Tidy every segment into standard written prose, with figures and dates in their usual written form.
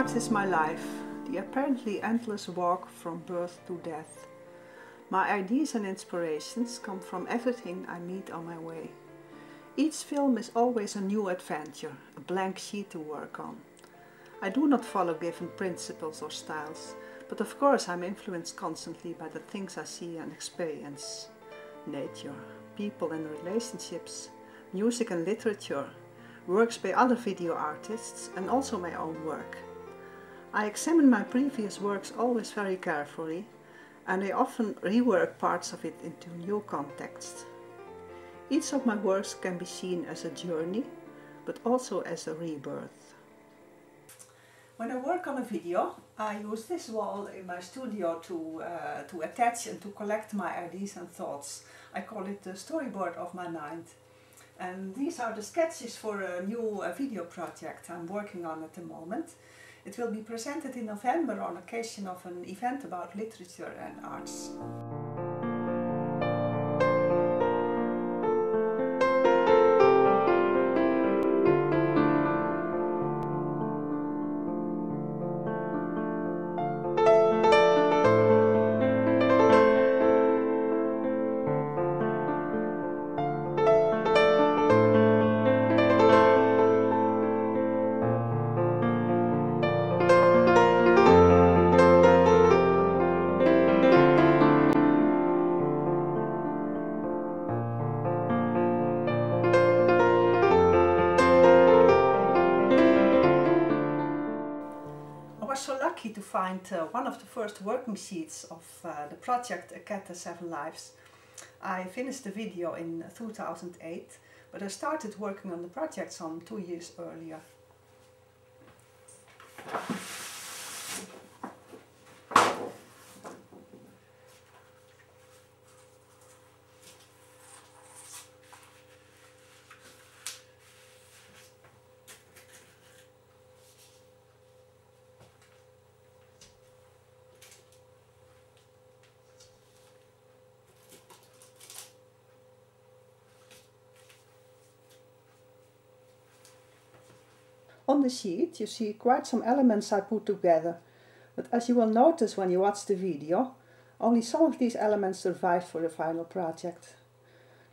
art is my life, the apparently endless walk from birth to death. My ideas and inspirations come from everything I meet on my way. Each film is always a new adventure, a blank sheet to work on. I do not follow given principles or styles, but of course I'm influenced constantly by the things I see and experience. Nature, people and relationships, music and literature, works by other video artists and also my own work. I examine my previous works always very carefully, and I often rework parts of it into new contexts. Each of my works can be seen as a journey, but also as a rebirth. When I work on a video, I use this wall in my studio to attach and to collect my ideas and thoughts. I call it the storyboard of my mind. And these are the sketches for a new video project I'm working on at the moment. It will be presented in November on occasion of an event about literature and arts. I was so lucky to find one of the first working sheets of the project A Cat Has 7 Lives. I finished the video in 2008, but I started working on the project some 2 years earlier. On the sheet you see quite some elements I put together, but as you will notice when you watch the video, only some of these elements survived for the final project.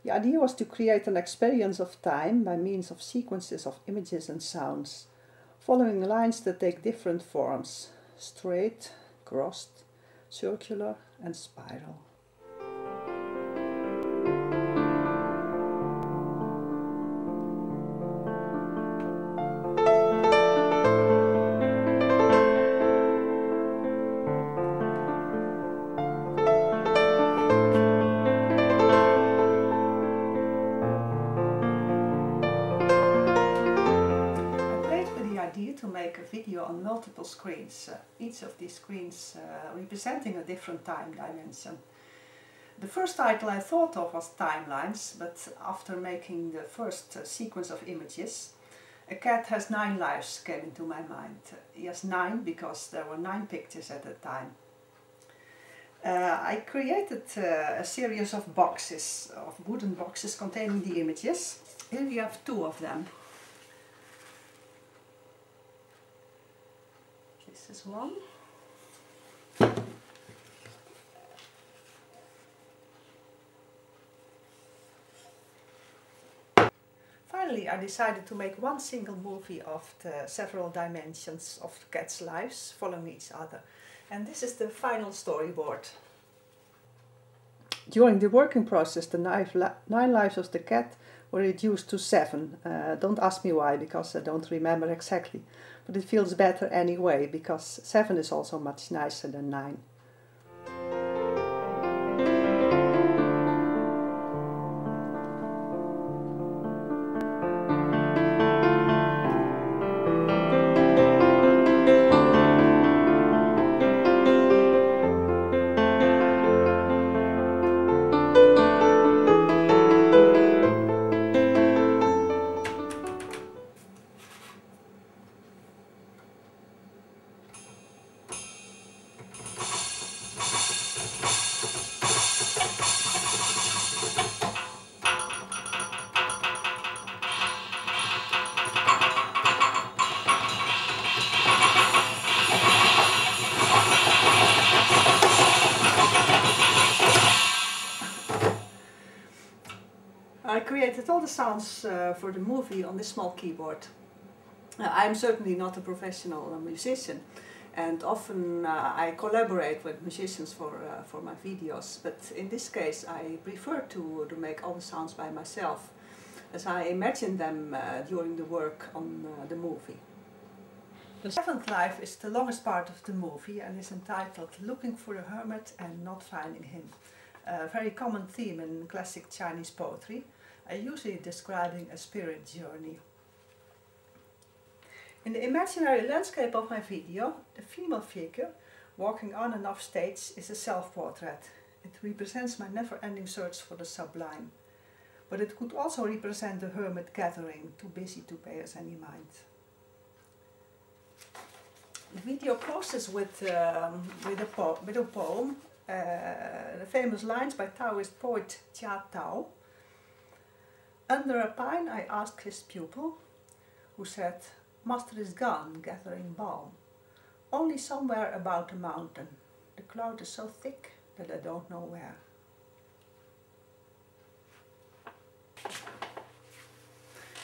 The idea was to create an experience of time by means of sequences of images and sounds, following lines that take different forms: straight, crossed, circular and spiral. To make a video on multiple screens, each of these screens representing a different time dimension. The first title I thought of was Timelines, but after making the first sequence of images, A Cat Has 9 Lives came into my mind. Yes, 9 because there were 9 pictures at the time. I created a series of boxes, of wooden boxes containing the images. Here we have 2 of them. This is one. Finally, I decided to make one single movie of the several dimensions of the cat's lives following each other. And this is the final storyboard. During the working process, the 9 lives of the cat were reduced to 7. Don't ask me why, because I don't remember exactly. But it feels better anyway, because 7 is also much nicer than 9. created all the sounds for the movie on this small keyboard. I'm certainly not a professional musician, and often I collaborate with musicians for my videos, but in this case I prefer to make all the sounds by myself, as I imagine them during the work on the movie. The seventh life is the longest part of the movie and is entitled Looking for a Hermit and Not Finding Him. A very common theme in classic Chinese poetry, usually describing a spirit journey. In the imaginary landscape of my video, the female figure walking on and off stage is a self-portrait. It represents my never-ending search for the sublime. But it could also represent the hermit gathering, too busy to pay us any mind. The video closes with a poem, the famous lines by Taoist poet Jia Tao. Under a pine I asked his pupil, who said, "Master is gone, gathering balm. Only somewhere about a mountain. The cloud is so thick that I don't know where."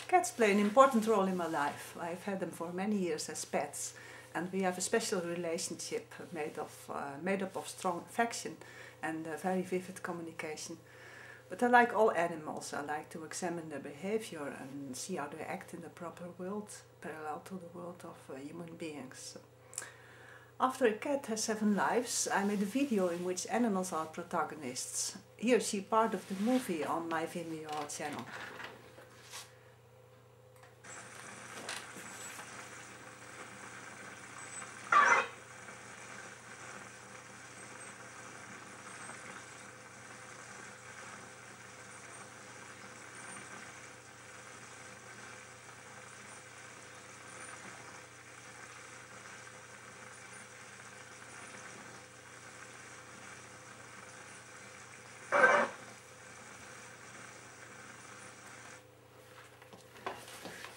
Cats play an important role in my life. I've had them for many years as pets, and we have a special relationship made up of strong affection and very vivid communication. But I like all animals. I like to examine their behavior and see how they act in the proper world, parallel to the world of human beings. After a cat has 7 lives, I made a video in which animals are protagonists. Here you see part of the movie on my Vimeo channel.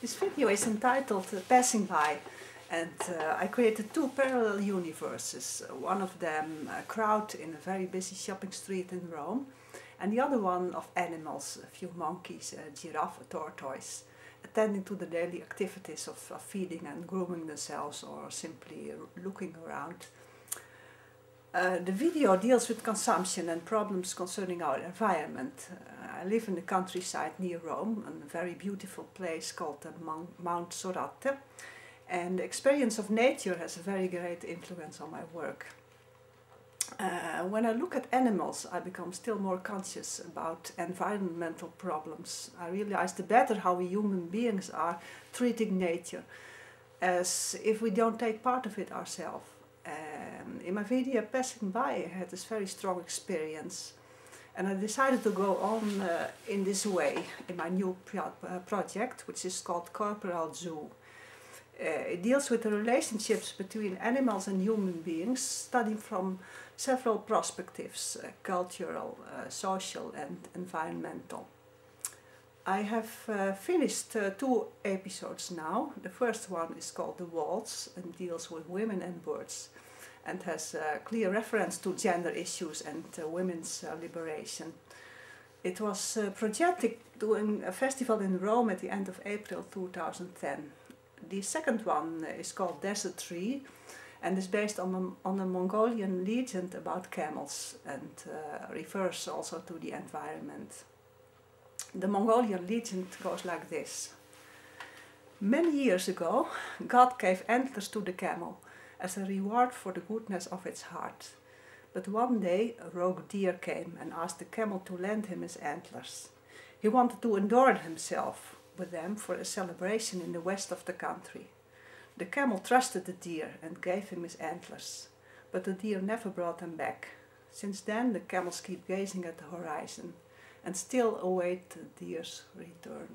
This video is entitled Passing By, and I created 2 parallel universes. One of them a crowd in a very busy shopping street in Rome, and the other one of animals, a few monkeys, a giraffe, a tortoise, attending to the daily activities of feeding and grooming themselves or simply looking around. The video deals with consumption and problems concerning our environment. I live in the countryside near Rome, a very beautiful place called Mount Sorate, and the experience of nature has a very great influence on my work. When I look at animals, I become still more conscious about environmental problems. I realize the better how we human beings are treating nature, as if we don't take part of it ourselves. In my video Passing By, I had this very strong experience, and I decided to go on in this way in my new project, which is called Korporal Zoo. It deals with the relationships between animals and human beings, studying from several perspectives, cultural, social and environmental. I have finished 2 episodes now. The first one is called The Waltz and deals with women and birds, and has a clear reference to gender issues and women's liberation. It was projected during a festival in Rome at the end of April 2010. The second one is called Desert Tree and is based on a Mongolian legend about camels, and refers also to the environment. The Mongolian legend goes like this. Many years ago, God gave antlers to the camel as a reward for the goodness of its heart. But one day a rogue deer came and asked the camel to lend him his antlers. He wanted to adorn himself with them for a celebration in the west of the country. The camel trusted the deer and gave him his antlers, but the deer never brought them back. Since then the camels keep gazing at the horizon and still await the deer's return.